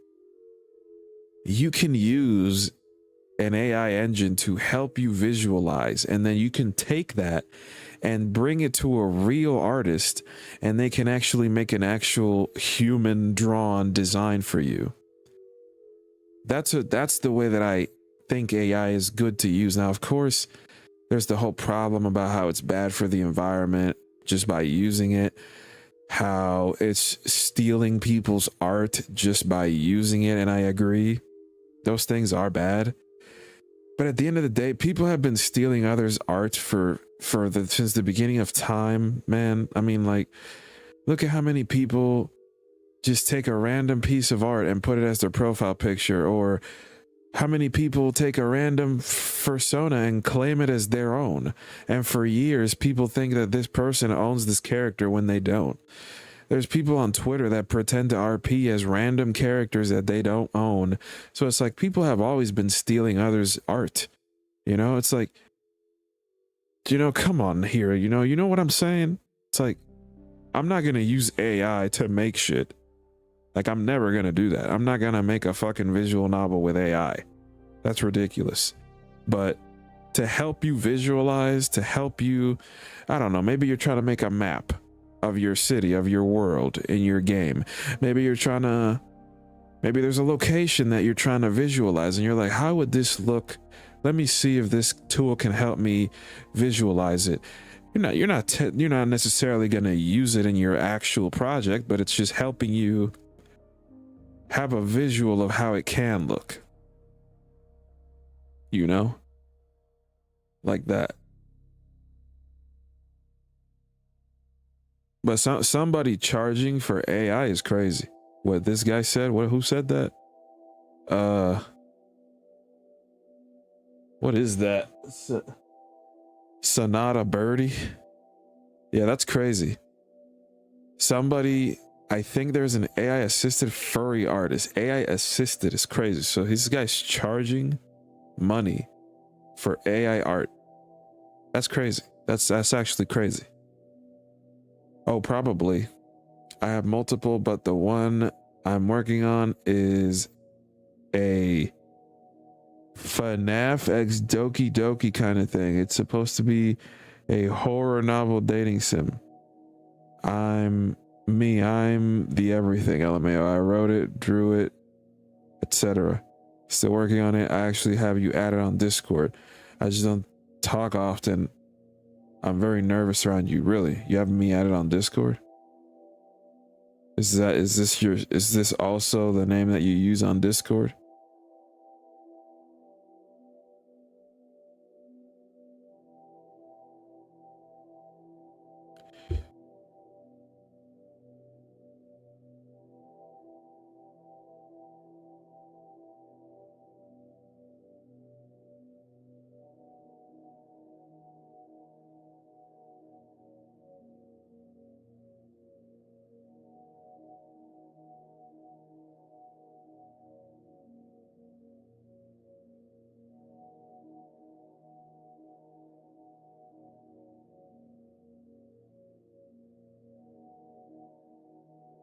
You can use an AI engine to help you visualize, and then you can take that and bring it to a real artist, and they can actually make an actual human drawn design for you. That's the way that I think AI is good to use. Now, of course, there's the whole problem about how it's bad for the environment just by using it, how it's stealing people's art just by using it, and I agree. Those things are bad. But at the end of the day, people have been stealing others' art since the beginning of time, man. I mean, like, look at how many people just take a random piece of art and put it as their profile picture, or how many people take a random persona and claim it as their own. And for years, people think that this person owns this character when they don't. There's people on Twitter that pretend to RP as random characters that they don't own. So it's like people have always been stealing others' art. You know, it's like, come on here. You know what I'm saying? It's like, I'm not going to use AI to make shit. Like, I'm never going to do that. I'm not going to make a fucking visual novel with AI. That's ridiculous. But to help you visualize, to help you, I don't know, maybe you're trying to make a map of your city, of your world in your game. Maybe there's a location that you're trying to visualize, and you're like, how would this look? Let me see if this tool can help me visualize it. You're not necessarily going to use it in your actual project, but it's just helping you have a visual of how it can look. Like that. But somebody charging for AI is crazy. What this guy said? Who said that? What is that? Sonata Birdie? Yeah, that's crazy. I think there's an AI assisted furry artist. AI assisted is crazy. So this guy's charging money for AI art. That's crazy. That's actually crazy. Oh, probably. I have multiple, but the one I'm working on is a FNAF X Doki Doki kind of thing. It's supposed to be a horror novel dating sim. I'm the everything LMAO. I wrote it, drew it, etc. Still working on it. I actually have you added on Discord. I just don't talk often. I'm very nervous around you. Really? You have me added on Discord? Is this also the name that you use on Discord?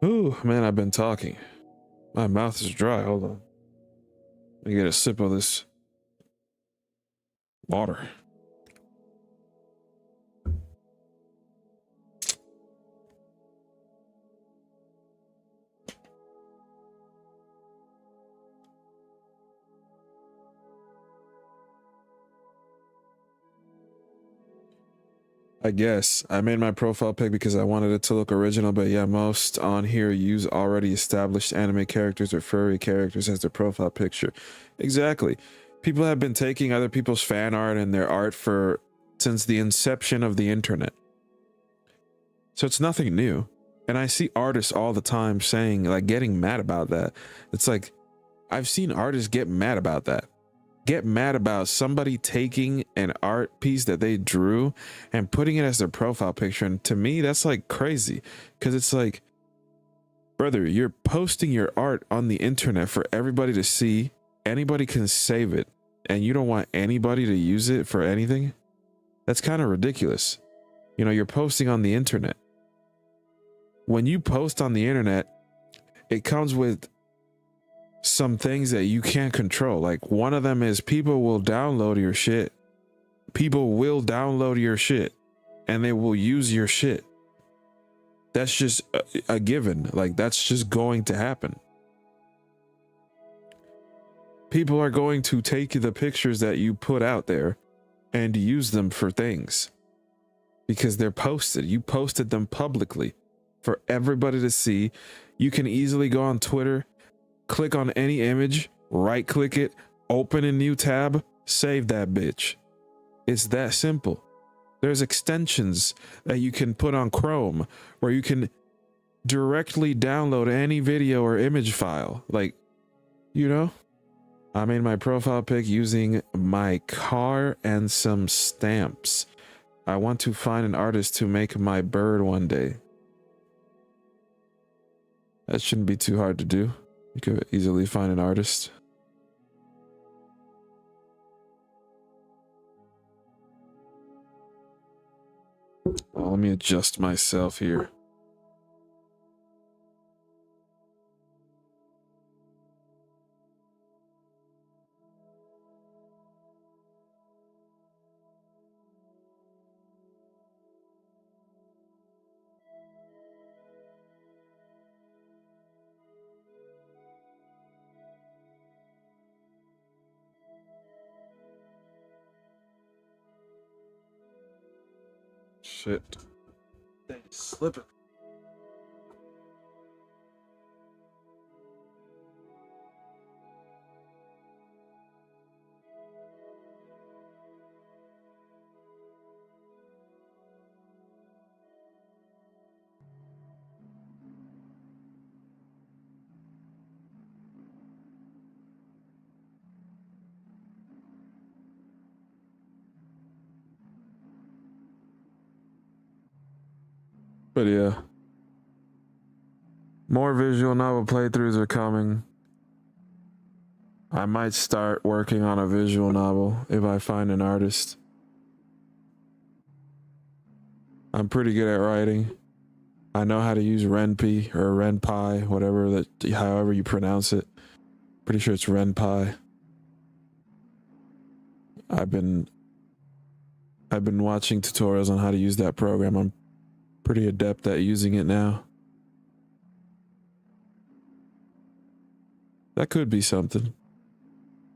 Ooh, man, I've been talking. My mouth is dry. Hold on. Let me get a sip of this water. I guess I made my profile pic because I wanted it to look original, but yeah, most on here use already established anime characters or furry characters as their profile picture. Exactly. People have been taking other people's fan art and their art since the inception of the internet. So it's nothing new. And I see artists all the time saying, like, getting mad about that. It's like, I've seen artists get mad about that. Get mad about somebody taking an art piece that they drew and putting it as their profile picture. And to me, that's like crazy, because it's like, brother, you're posting your art on the internet for everybody to see. Anybody can save it, and you don't want anybody to use it for anything. That's kind of ridiculous. You know, you're posting on the internet. When you post on the internet, it comes with some things that you can't control. Like, one of them is people will download your shit. People will download your shit and they will use your shit. That's just a given. Like, that's just going to happen. People are going to take the pictures that you put out there and use them for things because they're posted. You posted them publicly for everybody to see. You can easily go on Twitter, click on any image, right click it, open a new tab, save that bitch. It's that simple. There's extensions that you can put on Chrome where you can directly download any video or image file. Like, you know, I made my profile pic using my car and some stamps. I want to find an artist to make my bird one day. That shouldn't be too hard to do. You could easily find an artist. Well, let me adjust myself here. Shit. They slipping. But yeah, more visual novel playthroughs are coming. I might start working on a visual novel if I find an artist. I'm pretty good at writing. I know how to use RenPy or RenPy, whatever that, however you pronounce it. Pretty sure it's RenPy. I've been watching tutorials on how to use that program. I'm pretty adept at using it now. That could be something.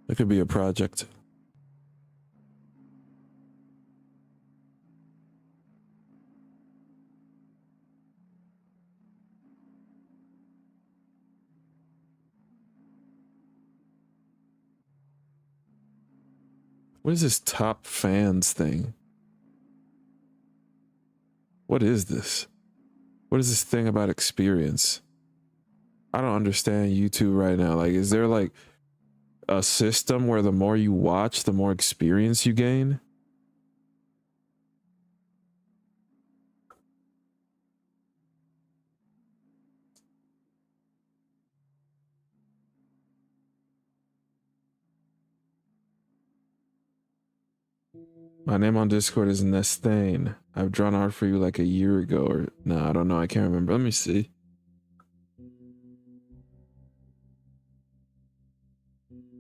That could be a project. What is this top fans thing? What is this? What is this thing about experience? I don't understand YouTube right now. Like, is there like a system where the more you watch, the more experience you gain? My name on Discord is Nesthane. I've drawn art for you like a year ago, or no, I don't know. I can't remember. Let me see.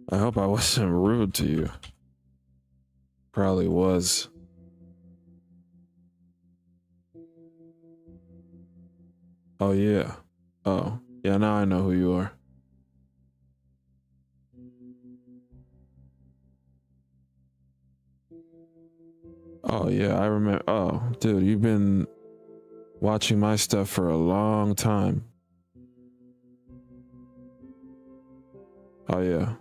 I hope I wasn't rude to you. Probably was. Oh, yeah. Oh, yeah, now I know who you are. Oh, yeah, I remember. Oh, dude, you've been watching my stuff for a long time. Oh, yeah.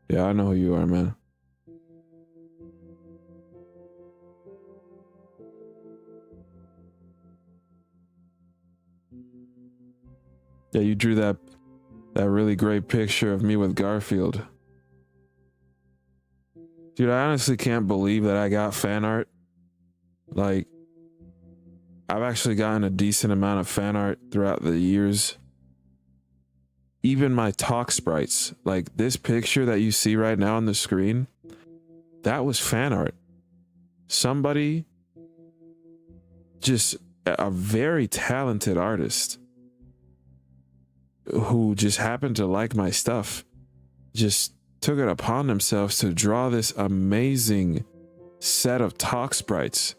Yeah, I know who you are, man. Yeah, you drew that. That really great picture of me with Garfield. Dude, I honestly can't believe that I got fan art. Like, I've actually gotten a decent amount of fan art throughout the years. Even my talk sprites, like this picture that you see right now on the screen, that was fan art. Somebody, just a very talented artist who just happened to like my stuff, just took it upon themselves to draw this amazing set of talk sprites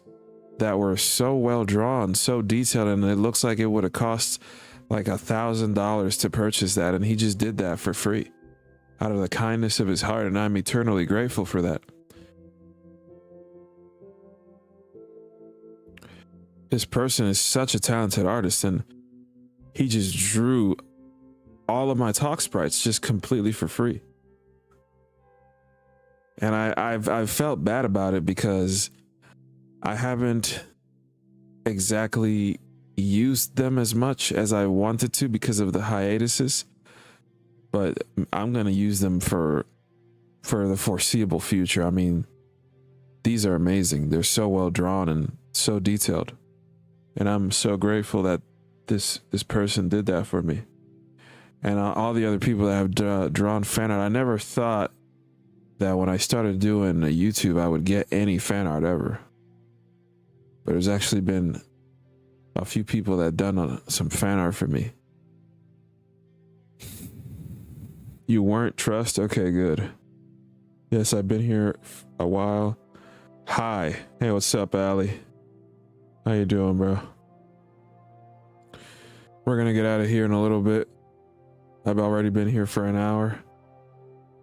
that were so well drawn, so detailed, and it looks like it would have cost like $1,000 to purchase that, and he just did that for free out of the kindness of his heart, and I'm eternally grateful for that. This person is such a talented artist, and he just drew all of my talk sprites just completely for free. And I've felt bad about it because I haven't exactly used them as much as I wanted to because of the hiatuses, but I'm going to use them for the foreseeable future. I mean, these are amazing. They're so well drawn and so detailed. And I'm so grateful that this person did that for me. And all the other people that have drawn fan art, I never thought that when I started doing YouTube, I would get any fan art ever. But there's actually been a few people that done some fan art for me. You weren't trust? Okay, good. Yes, I've been here a while. Hi. Hey, what's up, Allie? How you doing, bro? We're gonna get out of here in a little bit. I've already been here for an hour.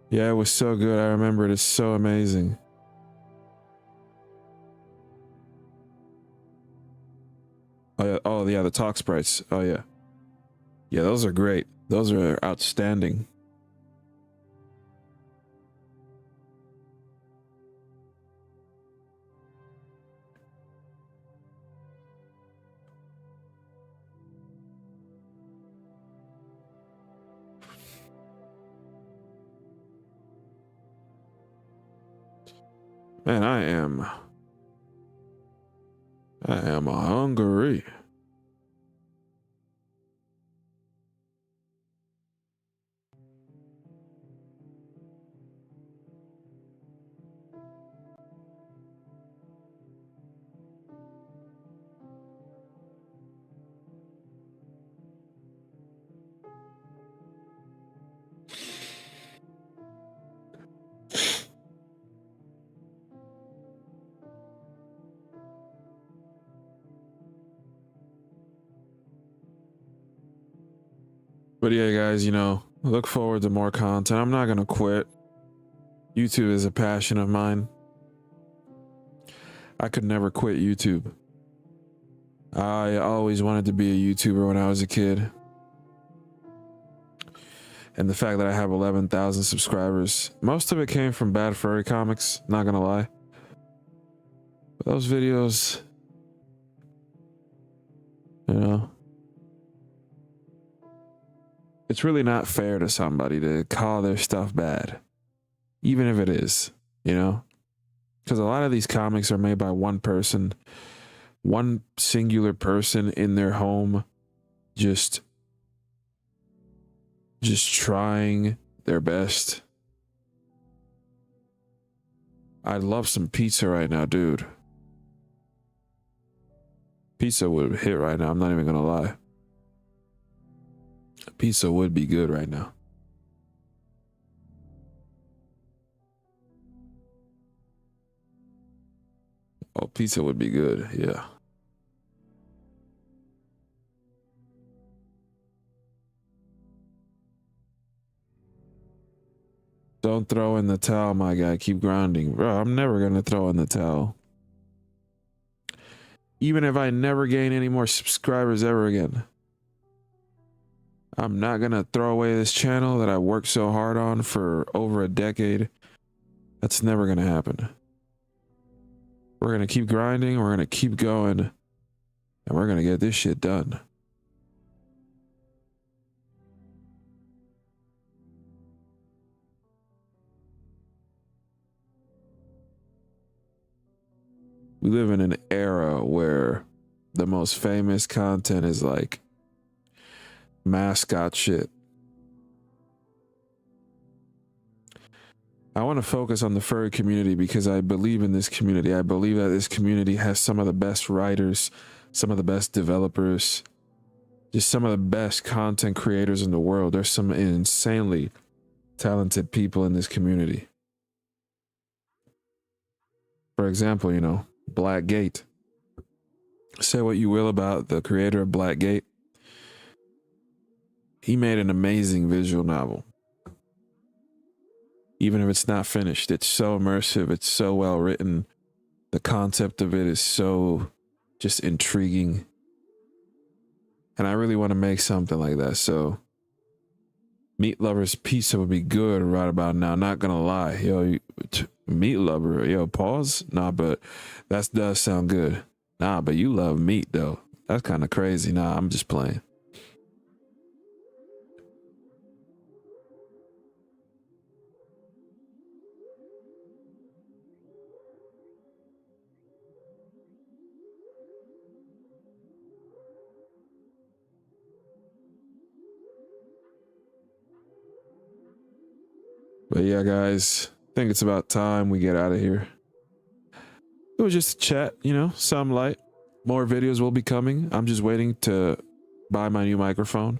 Yeah, it was so good. I remember it. It's so amazing. Oh yeah, the talk sprites. Oh yeah. Yeah, those are great. Those are outstanding. Man, I am hungry. But yeah, guys, you know, look forward to more content. I'm not gonna quit. YouTube is a passion of mine. I could never quit YouTube. I always wanted to be a YouTuber when I was a kid. And the fact that I have 11,000 subscribers, most of it came from Bad Furry Comics, not gonna lie. But those videos, you know, it's really not fair to somebody to call their stuff bad, even if it is, you know, because a lot of these comics are made by one person, one singular person in their home, just trying their best. I'd love some pizza right now, dude. Pizza would hit right now. I'm not even gonna lie. Pizza would be good right now. Oh, pizza would be good. Yeah. Don't throw in the towel, my guy. Keep grinding. Bro, I'm never going to throw in the towel. Even if I never gain any more subscribers ever again, I'm not going to throw away this channel that I worked so hard on for over a decade. That's never going to happen. We're going to keep grinding. We're going to keep going. And we're going to get this shit done. We live in an era where the most famous content is like mascot shit. I want to focus on the furry community because I believe in this community. I believe that this community has some of the best writers, some of the best developers, just some of the best content creators in the world. There's some insanely talented people in this community. For example, you know, Blackgate. Say what you will about the creator of Blackgate. He made an amazing visual novel. Even if it's not finished, it's so immersive, it's so well written. The concept of it is so just intriguing. And I really want to make something like that. So Meat Lover's Pizza would be good right about now. Not gonna lie. Yo, Meat Lover, yo, pause. Nah, but that does sound good. Nah, but you love meat though. That's kind of crazy. Nah, I'm just playing. But yeah, guys, I think it's about time we get out of here. It was just a chat, you know, some light. More videos will be coming. I'm just waiting to buy my new microphone.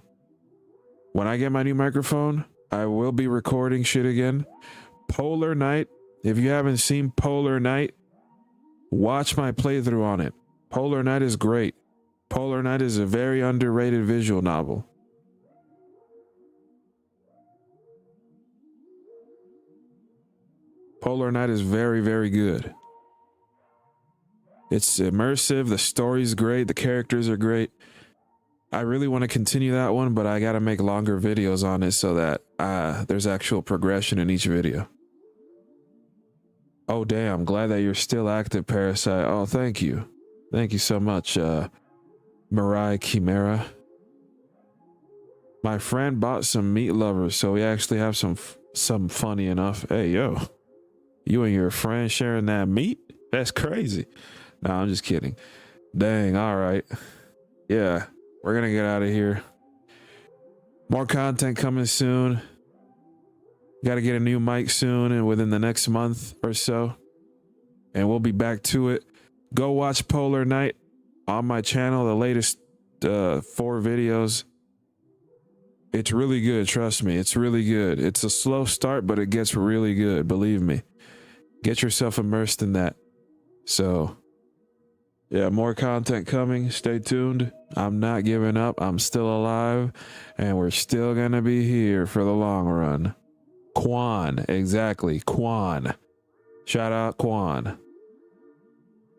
When I get my new microphone, I will be recording shit again. Polar Night. If you haven't seen Polar Night, watch my playthrough on it. Polar Night is great. Polar Night is a very underrated visual novel. Polar Night is very, very good. It's immersive. The story's great. The characters are great. I really want to continue that one, but I got to make longer videos on it so that there's actual progression in each video. Oh, damn. Glad that you're still active, Parasite. Oh, thank you. Thank you so much, Mirai Chimera. My friend bought some Meat Lovers, so we actually have some funny enough. Hey, yo. You and your friend sharing that meat? That's crazy. No, I'm just kidding. Dang, all right. Yeah, we're gonna get out of here. More content coming soon. Got to get a new mic soon and within the next month or so. And we'll be back to it. Go watch Polar Night on my channel, the latest 4 videos. It's really good, trust me. It's really good. It's a slow start, but it gets really good, believe me. Get yourself immersed in that. So, yeah, more content coming. Stay tuned. I'm not giving up. I'm still alive, and we're still going to be here for the long run. Quan, exactly. Quan. Shout out Quan.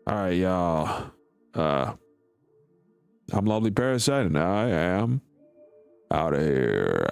All right, y'all. I'm Lovely Parasite, and I am out of here.